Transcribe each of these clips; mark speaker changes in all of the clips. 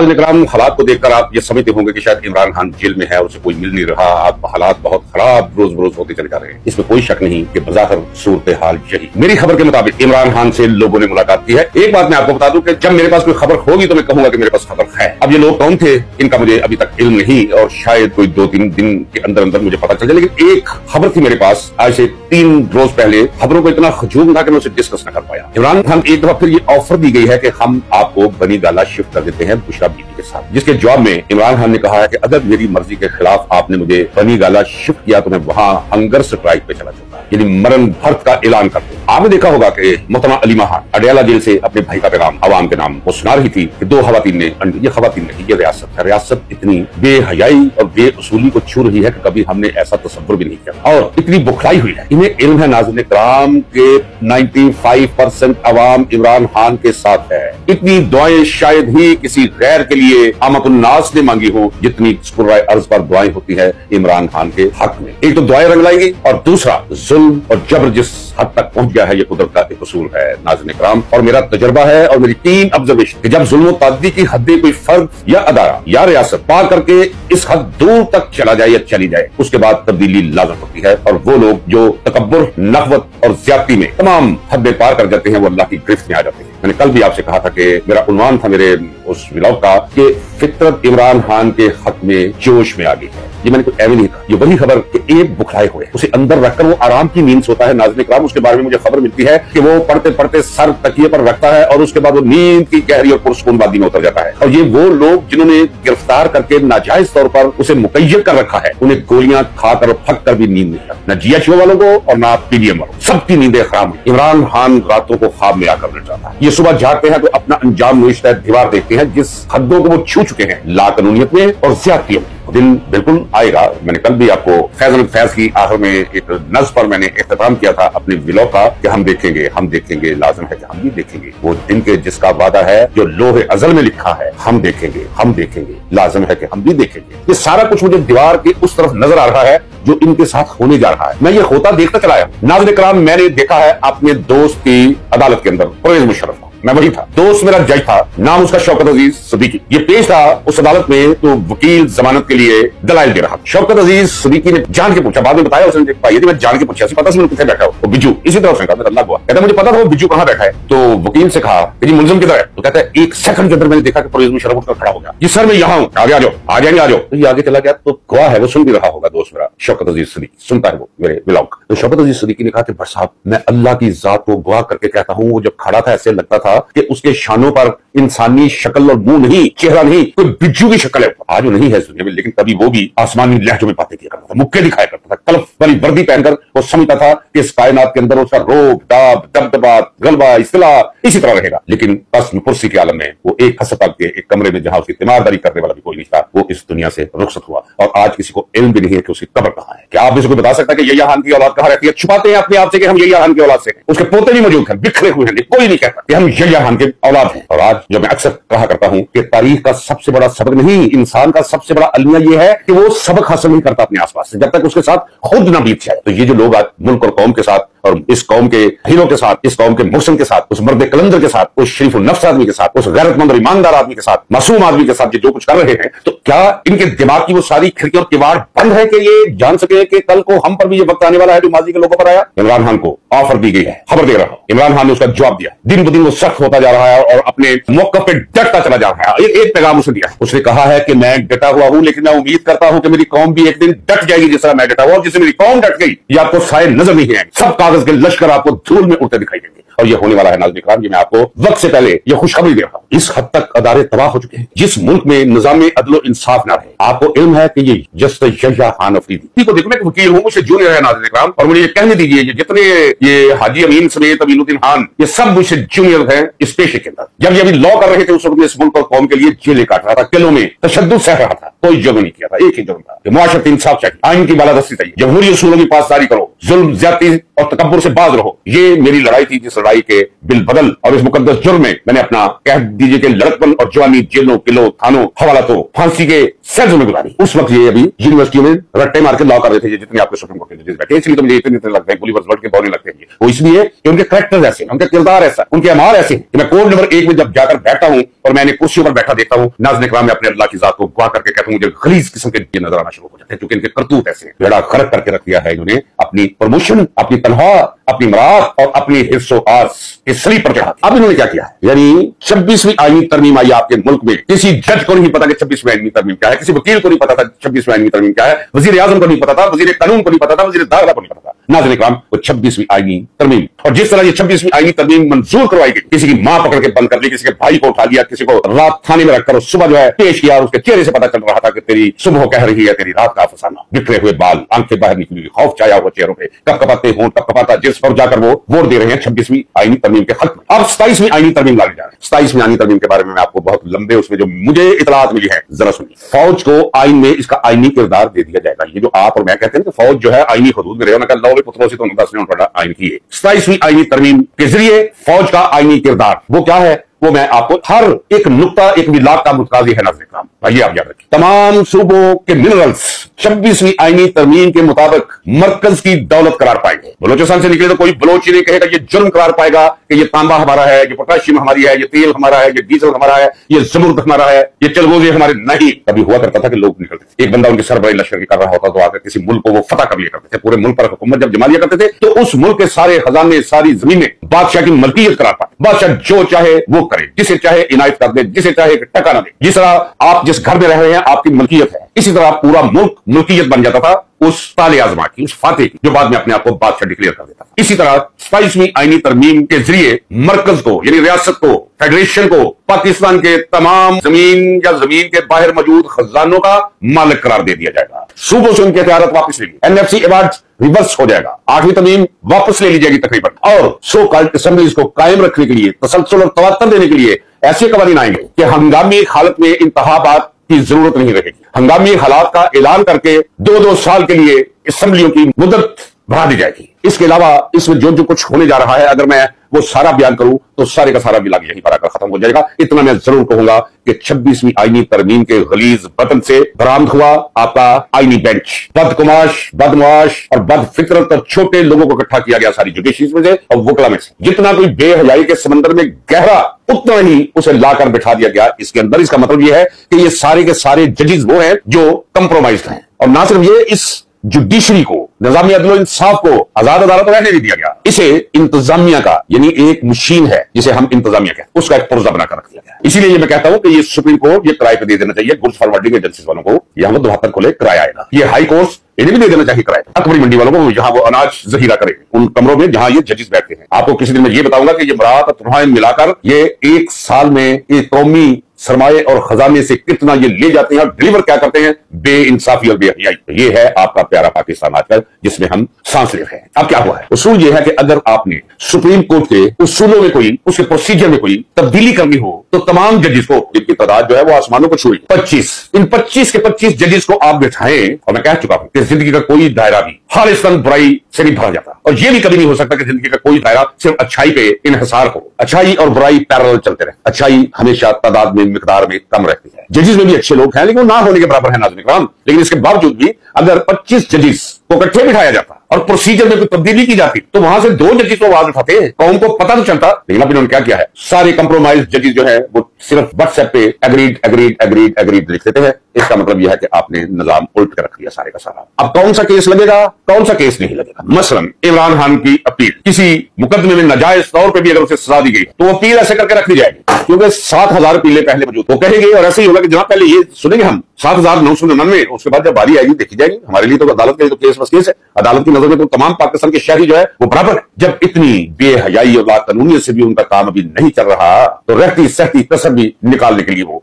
Speaker 1: नाज़रीन हालात को देखकर आप ये समझते होंगे कि शायद इमरान खान जेल में है, उसे कोई मिल नहीं रहा, आप हालात बहुत खराब रोज बरोज होते चले जा रहे हैं। इसमें कोई शक नहीं कि बज़ाहिर सूरत हाल यही। मेरी खबर के मुताबिक इमरान खान से लोगों ने मुलाकात की है। एक बात मैं आपको बता दूं कि जब मेरे पास कोई खबर होगी तो मैं कहूंगा कि मेरे पास खबर है। अब ये लोग कौन थे इनका मुझे अभी तक इल्म नहीं, और शायद कोई 2-3 दिन के अंदर अंदर मुझे पता चल जाए। लेकिन एक खबर थी मेरे पास आज से 3 रोज पहले। खबरों को इतना हजूम था कि मैं उसे डिस्कस न कर पाया। इमरान खान एक दफा फिर ये ऑफर दी गई है कि हम आपको बनी गाला शिफ्ट कर देते हैं बुशरा बीबी के साथ, जिसके जवाब में इमरान खान ने कहा है कि अगर मेरी मर्जी के खिलाफ आपने मुझे बनी गाला शिफ्ट किया तो मैं वहां हंगर स्ट्राइक पे चला जाऊंगा, यानी मरण भर्त का ऐलान कर दूं। आपने देखा होगा कि मोहतरमा अलीमा खान अडयाला जेल से अपने भाई का पैगाम अवाम के नाम वो सुना रही थी कि 2 खवातीन ने, ये खवातीन नहीं ये रियासत है, रियासत इतनी बेहयाई और बेअसूली को छू रही है कि कभी हमने ऐसा तसव्वुर भी नहीं किया और इतनी बुखलाई हुई है। इन्हें इल्म है नाज़रीन किराम के 95% अवाम इमरान खान के साथ है। इतनी दुआएं शायद ही किसी गैर के लिए आमतुन्नास ने मांगी हो जितनी शुक्राए अर्ज पर दुआएं होती है इमरान खान के हक में। एक तो दुआएं रंग लाएंगी और दूसरा जुल्म और जबर जिस हद तक पहुंच गया है ये कुदरत का एक उसूल है नाज़रीन किराम। और मेरा तजुर्बा है और मेरी 3 ऑब्जर्वेशन कि जब जुल्म तादी की हदें कोई फर्द या अदारा या रियासत पार करके इस हद दूर तक चला जाए या चली जाए उसके बाद तब्दीली लाज़िम होती है। और वो लोग जो तकब्बुर, नखवत और ज्यादती में तमाम हदें पार कर जाते हैं वो अल्लाह की गिरफ्त में आ जाते हैं। मैंने कल भी आपसे कहा था कि मेरा उन्वान था मेरे उस व्लॉग का कि फितरत इमरान खान के हक में जोश में आ गई है। ये मैंने कुछ ऐसे नहीं कहा, ये वही खबर कि एक बुखलाए हुए उसे अंदर रखकर वो आराम की नींद सोता है नाज़रीन किराम। उसके बारे में मुझे खबर मिलती है कि वो पढ़ते पढ़ते सर तकिए पर रखता है और उसके बाद वो नींद की गहरी और पुरसकून वादी में उतर जाता है। और ये वो लोग जिन्होंने गिरफ्तार करके नाजायज तौर पर उसे मुकय्यद कर रखा है उन्हें गोलियां खाकर और फक कर भी नींद नहीं आती, न GHO वालों को और न PDM वालों, सबकी नींदें खराब हुई। इमरान खान रातों को ख्वाब में आकर लेट जाता है। ये सुबह जागते हैं तो अपना अंजाम नोशिता दीवार देखते हैं जिस हदों को वो छू चुके हैं लाकानूनियत में और ज्यादतियों में। दिन बिल्कुल आएगा। मैंने कल भी आपको फैज की आखिर में एक नज़्म पर मैंने इख्तिताम किया था अपने व्लॉग का कि हम देखेंगे लाज़िम है कि हम भी देखेंगे वो दिन के जिसका वादा है जो लोहे अज़ल में लिखा है, हम देखेंगे लाज़िम है कि हम भी देखेंगे। ये सारा कुछ मुझे दीवार के उस तरफ नजर आ रहा है जो इनके साथ होने जा रहा है। मैं ये होता देखता चला आया। नाज़रीन किराम मैंने देखा है अपने दोस्त की अदालत के अंदर परवेज मुशर्रफ को, मैं वही था। दोस्त मेरा जज था, नाम उसका शौकत अजीज सिद्दीकी। ये पेश था उस अदालत में तो वकील जमानत के लिए दलाइल दे रहा। शौकत अजीज सिद्दीकी ने जान के पूछा, बाद में बताया उसने भाई मैं जान के पूछा पता से कितने बैठा हो बिज्जू, इसी तरह से कहा अल्लाह हुआ। कहता मुझे पता था वो बिज्जू कहाँ बैठा है। तो वकील से कहा कि मुलजिम किधर है। तो कहता है 1 सेकंड के अंदर मैंने देखा कि परवेज मुशर्रफ उठकर खड़ा हो गया। जी सर मैं यहाँ हूँ, आगे आ जाओ, आ जाएंगे आ जाओ। तो ये आगे चला गया तो गवाह है वो सुन भी रहा होगा दोस्त मेरा शौकत अजीज सिद्दीकी, सुनता है वो मेरे व्लॉग। तो शौकत अजीज सिद्दीकी ने कहा कि भाई साहब मैं अल्लाह की जात को गवाह करके कहता हूँ वो जब खड़ा था ऐसे लगता था कि उसके शानों पर इंसानी शक्ल और मुंह नहीं, चेहरा नहीं, कोई बिज्जू की शक्ल है। आज वो नहीं है इस दुनिया में, लेकिन तभी वो भी आसमानी लहजों में बातें किया करता था, मुक्के दिखाया करता था, कलफ वाली वर्दी पहनकर वो समझता था कि इस कायनात के अंदर उसका रोब दाब दबदबा गलबा इस्तिला इसी तरह रहेगा। लेकिन बस कुर्सी के आलम में वो एक अस्पताल के एक कमरे में जहां उसकी तीमारदारी करने वाला भी कोई नहीं था वो इस दुनिया से रुखसत हुआ। और आज किसी को इल्म भी नहीं है कि उसकी कब्र कहाँ है। क्या आप इसको बता सकता है कि यहिया खान की औलाद कहाँ रहती है? छुपाते हैं अपने आप से कि हम यहिया खान की औलाद से हैं। उसके पोते भी मौजूद हैं, बिखरे हुए हैं, कोई नहीं कहता कि हम यहिया खान के औलाद हैं। और आज जो मैं अक्सर कहा करता हूं कि तारीख का सबसे बड़ा सबक नहीं, इंसान का सबसे बड़ा अलमिया यह है कि वो सबक हासिल नहीं करता अपने आसपास से जब तक उसके साथ खुद ना बीत जाए। तो ये जो लोग आज मुल्क और कौम के साथ और इस कौम के हीरो के साथ, इस कौम के मुहसिन के साथ, उस मर्द कलंदर के साथ, उस शरीफ नफ्स आदमी के साथ, उस गैरतमंद और ईमानदार आदमी के साथ, मासूम आदमी के साथ जो कुछ कर रहे हैं, तो क्या इनके दिमाग की वो सारी खिड़कियां और किवाड़ बंद है कि ये जान सके कि कल को हम पर भी ये वक्त आने वाला है जो माजी के लोगों पर आया? इमरान खान को ऑफर दी गई है, खबर दे रहा हूं। इमरान खान ने उसका जवाब दिया। दिन ब दिन वो सख्त होता जा रहा है और अपने मौक़िफ़ पे डटता चला जा रहा है। एक पैगाम उसे दिया, उसने कहा है कि मैं डटा हुआ हूं लेकिन मैं उम्मीद करता हूं कि मेरी कौम भी एक दिन डट जाएगी जिस तरह मैं डटा हुआ। जिससे मेरी कौम डट गई ये आपको साए नजर नहीं आएंगे, सब कागज के लश्कर आपको धूल में उड़ते दिखाई देंगे। और ये होने वाला है नाज़रीन किराम, ये मैं आपको वक्त से पहले ये खुशखबरी दे रहा हूं। इस हद तक अदारे तबाह हो चुके हैं जिस मुल्क में निज़ाम अदल और इंसाफ ना रहे। आपको इल्म है कि ये जस्टिस यहिया खान अफरीदी को देखो, मैं वकील हूं, मुझसे जूनियर है नाज़रीन किराम, और मुझे ये कहने दीजिए जितने ये हाजी अमीन समेत अमीनुद्दीन खान ये सब मुझसे जूनियर हैं इस पेशे के अंदर। जब ये अभी लॉ कर रहे थे उस वक्त इस मुल्क और कौम के लिए जेलें काट रहा था, किलों में तशद्दुद सह रहा था, कोई जुर्म नहीं किया था। एक ही जुर्म था कि मुआशरती इंसाफ चाहिए, आइन की बालादस्ती चाहिए, जमहूरी उसूलों की पासदारी करो, जुल्म ज्यादती और तकब्बुर से बाज रहो। ये मेरी लड़ाई थी जिस लड़ाई के बिल बदल और इस मुकद्दस जुर्म में मैंने अपना कह दीजिए कि लड़कपन और जवानी जेलों, किलों, थानों, हवालातों, फांसी के सेल्स में गुजारी। उस वक्त ये अभी यूनिवर्सिटियों में रट्टे मार के लॉ कर रहे थे जितने आपके सुप्रीम कोर्ट के जजेस बैठे। इसलिए तो मुझे इतने लगते हैं गोली बरस के बोलने लगते हैं। वो इसलिए कि उनके करैक्टर ऐसे, उनके किरदार ऐसा, उनके अमाल ऐसे कि मैं कोड नंबर 1 में जब जाकर बैठता हूं और मैंने कुर्सियों पर बैठा देखता हूं, नाज़ इकराम में अपने अल्लाह की जात को गवाह करके कहता हूं, मुझे गलीज किस्म के ये नजर आना शुरू हो जाते हैं, क्योंकि इनके करतूत ऐसे हैं। बेड़ा गर्क करके रख दिया है इन्होंने, अपनी प्रमोशन, अपनी तनख्वाह, अपनी मरात और अपनी हिस्सो आस इस स्लीप पर चढ़ा। अब इन्होंने क्या किया है, यानी 26वीं आईनी तरमीम आई आपके मुल्क में। किसी जज को नहीं पता कि 26वीं आईनी तरमीम क्या है, किसी वकील को नहीं पता था 26वीं आईनी तरमीम क्या है, वजीर आजम को नहीं पता था, वजीर कानून को नहीं पता था, वजीर दाखिला को नहीं पता था। नाज़रीन इकराम, वो 26वीं आईनी तरमीम, और जिस तरह ये 26वीं आईनी तरमीम मंजूर करवाई गई, किसी की मां पकड़ के बंद कर ली, किसी के भाई को उठा लिया, किसी को रात थाने में रखकर सुबह जो है पेश किया, और उसके चेहरे से पता चल रहा था कि तेरी सुबह कह रही है, तेरी रात का अफसाना। बिखरे हुए बाल, आंखें बाहर निकली हुई, खौफ छाया हुआ चेहरों पे, कपकपाते होंठ, कपकपाता जिस्म, और जाकर वो वोट दे रहे हैं 26वीं आईनी तरमीम के हक में। अब 27वीं आईनी तरमीम लाने जा रहे हैं। 27वीं आईनी तरमीम के बारे में मैं आपको बहुत लंबे उसमें जो मुझे इतलात मिली है, जरा सुनिए। फौज को आईन में इसका आईनी किरदार दे दिया जाएगा। ये जो आप और मैं कहते हैं कि फौज जो है आईनी हदूद में रहे, उन्होंने कहा लौह पुत्रों से तो 10 आईन की है। 27वीं आईनी तरमीम के जरिए फौज का आईनी किरदार वो क्या है, वो मैं आपको हर एक नुक्ता एक विलाक का मुतकाजी है। नाज़रीन इकराम, ये आप याद रखिए, तमाम सूबों के मिनरल्स 26वीं आईनी तरमीम के मुताबिक मरकज की दौलत करार पाएंगे। बलोचिस्तान से निकले तो कोई बलोच नहीं कहेगा ये जुर्म करार पाएगा कि ये तांबा हमारा है, ये पोटाशियम हमारी है, ये तेल हमारा है, ये डीजल हमारा है, ये जमुर्द हमारा है, ये चलगोजे हमारे नहीं। कभी हुआ करता था कि लोग निकलते थे, एक बंदा उनके सरबराही लश्कर की कर रहा होता तो आकर किसी मुल्क को वो फतह कर लिया करते थे। पूरे मुल्क पर हुकूमत जब जमा लिया करते थे तो उस मुल्क के सारे खजाने, सारी जमीनें बादशाह की मलकियत करार पाए। बादशाह जो चाहे वो करे, जिसे चाहे इनायत कर दे, जिसे चाहे टका ना दे। जिस तरह आप जिस घर में रह रहे हैं आपकी मलकियत है, इसी तरह पूरा मुल्क मलकियत बन जाता था उस ताले आजमा की, उस फाते की, जो बाद में अपने आप को बादशाह डिक्लेयर कर देता था। इसी तरह 27वीं आईनी तरमीम के जरिए मरकज को, यानी रियासत को, फेडरेशन को पाकिस्तान के तमाम जमीन या जमीन के बाहर मौजूद खजानों का मालिक करार दे दिया जाएगा। सूबों से उनकी इख्तियारत वापस ले ली, NFC अवार्ड रिवर्स हो जाएगा, 8वीं तरमीम वापस ले ली जाएगी तकरीबन, और सो कॉल्ड असेंबलीज को कायम रखने के लिए, तसलसल और तवात्तर देने के लिए ऐसे कवानीन आएंगे कि हंगामी हालत में इंतखाबात की जरूरत नहीं रहेगी। हंगामी हालात का ऐलान करके 2-2 साल के लिए असेंबलियों की मुद्दत बढ़ा दी जाएगी। इसके अलावा इसमें जो जो कुछ होने जा रहा है, अगर मैं वो सारा बयान करूं तो सारे का सारा बिलाग यहीं पर आकर खत्म हो जाएगा। इतना मैं जरूर कहूंगा कि 26वीं आईनी तरमीम के गलीज बदन से बरामद हुआ आपका आईनी बेंच। बदकुमाश, बदमाश और बदफितरत और छोटे लोगों को इकट्ठा किया गया सारी जुडिशरीज में से और वकला में से। जितना कोई बेहयाई के समंदर में गहरा, उतना ही उसे लाकर बिठा दिया गया इसके अंदर। इसका मतलब यह है कि ये सारे के सारे जजेस वो हैं जो कंप्रोमाइज हैं, और ना सिर्फ ये, इस जुडिशरी को, निजामी अदल इंसाफ को आजाद अदालत रहने नहीं दिया गया। इसे इंतजामिया का, यानी एक मशीन है जिसे हम इंतजामिया कहते हैं, उसका एक पुर्जा बनाकर रख दिया गया। इसीलिए ये मैं कहता हूं कि ये सुप्रीम कोर्ट ये किराए पे दे देना चाहिए गुड्स फॉरवर्डिंग एजेंसीज वालों को। यहां पर 72 खुले किराया आएगा। ये हाई कोर्ट इन्हें भी दे देना चाहिए किराया। अकबरी मंडी वालों को जहां वो अनाज जहीरा करे उन कमरों में जहां ये जजेस बैठते हैं। आपको किसी दिन में ये बताऊंगा कि ये मरात और तनख्वाहें मिलाकर ये एक साल में एक कौमी सरमाए और खजाने से कितना ये ले जाते हैं और डिलीवर क्या करते हैं, बेइंसाफी और बेहयाई। ये है आपका प्यारा पाकिस्तान आजकल, जिसमें हम सांस ले रहे हैं। अब क्या हुआ है, उसूल ये है कि अगर आपने सुप्रीम कोर्ट के उसूलों में कोई, उसके प्रोसीजर में कोई तब्दीली करनी हो तो तमाम जजेस को, जिनकी तादाद जो है वो आसमानों को छुई, 25, इन 25 के 25 जजेस को आप बिठाएं। और मैं कह चुका हूं कि जिंदगी का कोई दायरा भी खालिस्तान बुराई से नहीं भरा जाता, और ये भी कभी नहीं हो सकता कि जिंदगी का कोई दायरा सिर्फ अच्छाई पे इन्हिसार हो। अच्छाई और बुराई पैरेलल चलते रहे। अच्छाई हमेशा तादाद में, मिकदार में कम रहती है। जजेस में भी अच्छे लोग हैं, लेकिन वो ना होने के बराबर है नाज़रीन इकराम। लेकिन इसके बावजूद भी अगर 25 जजेस को इकट्ठे बिठाया जाता और प्रोसीजर में कोई तब्दीली की जाती तो वहां से 2 जजेस को आवाज उठाते, कौम को पता तो चलता। लेकिन अब इन्होंने क्या किया है, सारे कंप्रोमाइज जजेस जो है वो सिर्फ व्हाट्सएप पे एग्रीड एग्रीड एग्रीड एग्रीड लिख देते हैं। इसका मतलब यह है कि आपने निजाम उल्ट कर रख दिया सारे का सारा। अब कौन सा केस लगेगा, कौन सा केस नहीं लगेगा। मसलन इमरान खान की अपील, किसी मुकदमे में नाजायज तौर पर भी अगर उसे सजा दी गई तो वो अपील ऐसे करके रख दी जाएगी, क्योंकि 7000 अपीलें पहले मौजूद। वो कहेंगे और ऐसे ही होगा कि जनाब पहले ये सुनेंगे हम 7999, उसके बाद जब बारी आएगी देखी जाएगी। हमारे लिए तो अदालत के लिए तो केस बस केस है। अदालत की नजर में तो तमाम पाकिस्तान के शहरी जो है वो बराबर है। जब इतनी बेहयाई और लाकानूनियत से भी उनका काम अभी नहीं चल रहा तो रहती सहती कसर भी निकालने के लिए वो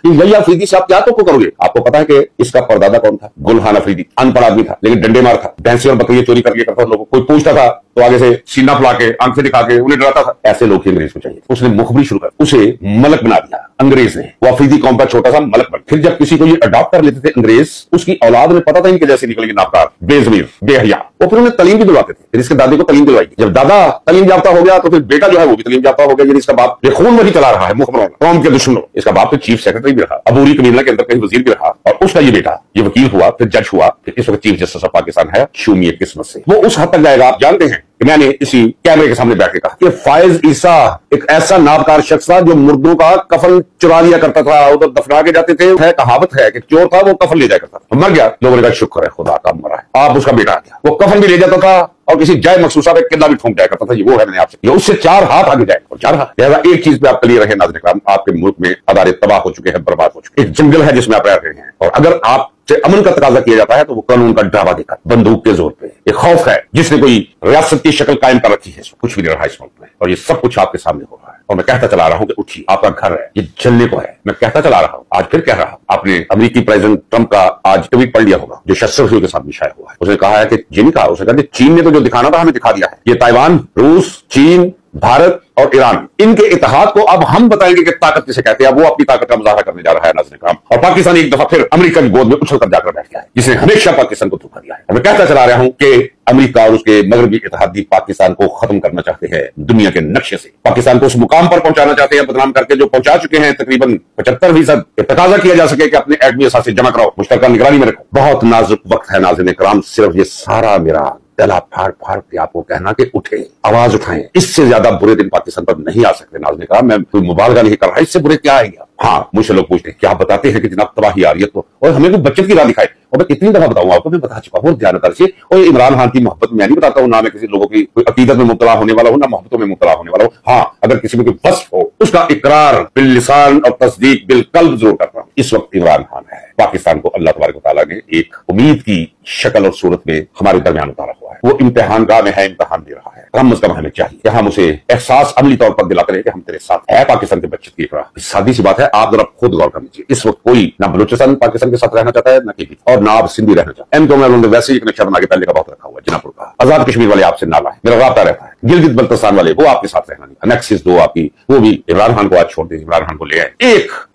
Speaker 1: यही अफरीदी से आप क्या तो करोगे। आपको पता है कि इसका परदादा कौन था, गुलखान अफरीदी। अनपढ़ आदमी था लेकिन डंडे मार था, भैंसे और बकरियां चोरी कर लिया करता था। लोगों कोई पूछता था तो आगे से सीना फुला के, आंखें दिखा के उन्हें डराता था। ऐसे लोग ही अंग्रेज को चाहिए। उसने मुखबरी शुरू कर, उसे मलक बना दिया अंग्रेज ने। वो अफरीदी कौम का छोटा सा मलक बन। फिर जब किसी को ये अडॉप्ट कर लेते थे अंग्रेज, उसकी औलाद में पता था इनके जैसे निकलेगी नापकार, बेजमीर, बेहया। वो फिर उन्हें तलीम भी दिलवाते थे। फिर इसके दादे को तलीम दिलवाई। जब दादा तलीम याफ्ता हो गया तो फिर बेटा जो है वो भी तलीम याफ्ता हो गया। इसका बाप खून में ही चला रहा है मुखबरों कौम के दुश्मनों। इसका बाप तो चीफ सेक्रेटरी भी रहा, अबूरी कमीना के अंदर कहीं वजीर भी रहा, और उसका ये बेटा ये वकील हुआ, फिर जज हुआ, फिर इस वक्त चीफ जस्टिस ऑफ पाकिस्तान है। शूमी किस्मत से वो उस हद तक जाएगा आप जानते हैं कि मैंने इसी कैमरे के सामने बैठ के कहा कि फायज ईसा एक ऐसा नाबकार शख्स था जो मुर्दों का कफन चुरा लिया करता था, उधर दफना के जाते थे। है कहावत है कि चोर था वो कफन ले जाया करता था, मर गया, लोगों ने कहा शुक्र है खुदा का मरा है, आप उसका बेटा आ गया। वो कफन भी ले जाता था और किसी जाय मखसूसा पे किला भी ठोंक जाया करता था। ये वो है मैंने आपसे, ये उससे 4 हाथ आगे जाए और 4 हाथ। लिहाजा एक चीज पे आप क्लियर रहे नाज़रीन इकराम, आपके मुल्क में अदारे तबाह हो चुके हैं, बर्बाद हो चुके हैं। एक जंगल है जिसमें आप रह रहे हैं, और अगर आप से अमन का तकाजा किया जाता है तो वो कानून का ड्रावा देकर बंदूक के जोर पे। एक खौफ है जिसने कोई रियासत की शक्ल कायम कर रखी है, कुछ भी नहीं रहा इस मुल्क में, और ये सब कुछ आपके सामने हो रहा है। और मैं कहता चला रहा हूं कि उठिए, आपका घर है, ये जलने को है। मैं कहता चला रहा हूं, आज फिर कह रहा हूं, आपने अमेरिकी प्रेसिडेंट ट्रंप का आज ट्वीट पढ़ लिया होगा जो शस्त्र के साथ मिशाया हुआ है। उसने कहा है कि जिन कहा, उसने कहा कि चीन ने तो जो दिखाना था हमें दिखा दिया है। ये ताइवान, रूस, चीन, भारत और ईरान, इनके इत्तेहाद को अब हम बताएंगे कि ताकत किसे कहते हैं। वो अपनी ताकत का मुजाहरा करने जा रहा है नाज़रीन इकराम, और पाकिस्तान एक दफा फिर अमेरिका की गोद में उछल कर जाकर बैठ गया है, जिसने हमेशा पाकिस्तान को धोखा दिया है। और मैं कहता चला रहा हूं कि अमेरिका और उसके मगरबी इत्तेहादी पाकिस्तान को खत्म करना चाहते हैं दुनिया के नक्शे से। पाकिस्तान को उस मुकाम पर पहुंचाना चाहते हैं बदनाम करके जो पहुंचा चुके हैं तकरीबन 75%। तकाजा किया जा सके कि अपने एटमी असासे जमा कराओ, मुश्तरका निगरानी में रखो। बहुत नाजुक वक्त है नाज़रीन इकराम, सिर्फ ये सारा मेरा गला फाड़ फाड़ के आपको कहना कि उठे, आवाज उठाएं। इससे ज्यादा बुरे दिन पाकिस्तान पर नहीं आ सकते नाज़रीन इकराम। मैं कोई मुबालगा नहीं कर रहा, इससे बुरे क्या आएंगे। हाँ, मुझसे लोग पूछते हैं क्या बताते हैं कि जनाब तबाही आ रही है तो, और हमें कोई बचत की राह दिखाए। और मैं कितनी दफा बताऊंगा आपको, मैं बता चुका हूं ध्यान से। और इमरान खान की मोहब्बत मैं नहीं बताता हूं, ना मैं किसी लोगों की कोई अकीदत में मुब्तला होने वाला हूं, ना मोहब्बतों में मुब्तला होने वाला हूं। हाँ, अगर किसी में कोई वस्फ हो उसका इकरार बिल लिसान और तस्दीक बिल कल्ब जरूर करता हूं। इस वक्त इमरान खान है, पाकिस्तान को अल्लाह तबारक व तआला ने एक उम्मीद की शक्ल और सूरत में हमारे दरमियान उतारा हुआ है। वो इम्तिहान गाह में है, इम्तिहान दे रहा है। कम अज कम हमें चाहिए कि हम उसे एहसास अमली तौर पर दिलाते रहे कि हम तेरे साथ है। पाकिस्तान के बच्चे की एक राह, सादी सी बात है, आप जरा खुद गौर कर लीजिए। इस वक्त कोई ना बलूचिस्तान पाकिस्तान के साथ रहना चाहता है, ना कहीं, और ना आप सिंधी रहना चाहते हैं। तो वैसे ही एक नक्शा बना के पहले का बहुत रखा हुआ है, जिनापुर का। आजाद कश्मीर वाले आपसे नाला है, मेरा राब्ता रहता है। गिलगित बल्तिस्तान वाले वो आपके साथ रहना नहीं। अनेक्सिस 2 आपकी, वो भी इमरान खान को आज छोड़ दीजिए, इमरान खान को ले आए।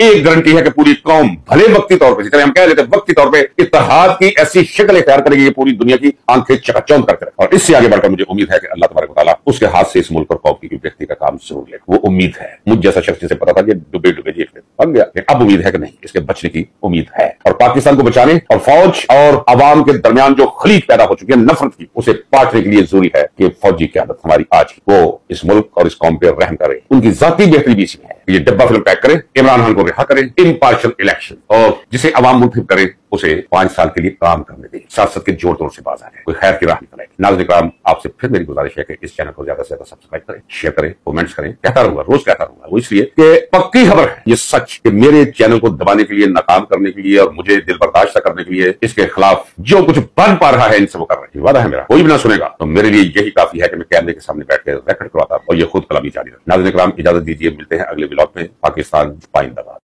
Speaker 1: एक गारंटी है कि पूरी कौम भले वक्ती तौर पर, जितने हम कह लेते वक्ती तौर पर इत्तेहाद की ऐसी शक्ल इख्तियार करेगी कि पूरी दुनिया की आंखें चकाचौंध करके रखे। और इससे आगे बढ़कर मुझे उम्मीद है कि अल्लाह तबारक व तआला उसके हाथ से इस मुल्क और कौम की व्यक्ति का काम जरूर ले। वो उम्मीद है। मुझ जैसा शख्स जिसे पता था कि डूबे डूबे जी बन गया, लेकिन अब उम्मीद है कि नहीं, इसके बचने की उम्मीद है। और पाकिस्तान को बचाने और फौज और अवाम के दरमियान जो खलीज पैदा हो चुकी है नफरत की, उसे पाटने के लिए जरूरी है कि फौजी क़यादत हमारी आज वो इस मुल्क और इस कौम पर रहम करे। उनकी जाती बेहतरी भी इसमें है। ये डब्बा फिल्म पैक करे, इमरान खान को रिहा करे, इम्पार्शियल इलेक्शन, और जिसे अवाम मुंतखब करे उसे 5 साल के लिए काम करने दे, सियासत के जोर तोड़ से बाज आ जाए, कोई खैर की राह निकले। नाज़रीन इकराम, आपसे फिर मेरी गुजारिश है कि इस चैनल को ज्यादा से ज्यादा सब्सक्राइब करें, शेयर करें, कमेंट्स करें। कहता रहूंगा, रोज कहता रहूंगा, वो इसलिए कि पक्की खबर है ये सच कि मेरे चैनल को दबाने के लिए, नाकाम करने के लिए और मुझे दिल बर्दाश्त करने के लिए इसके खिलाफ जो कुछ बन पा रहा है इनसे वो कर रहे हैं। वादा है मेरा, कोई भी ना सुनेगा तो मेरे लिए यही काफी है कि मैं कैमरे के सामने बैठ कर रिकॉर्ड करवाता और ये खुद कलामी जारी रहा। नाज़रीन इकराम, इजाजत दीजिए, मिलते हैं अगले व्लॉग में। पाकिस्तान पाइंदाबाद।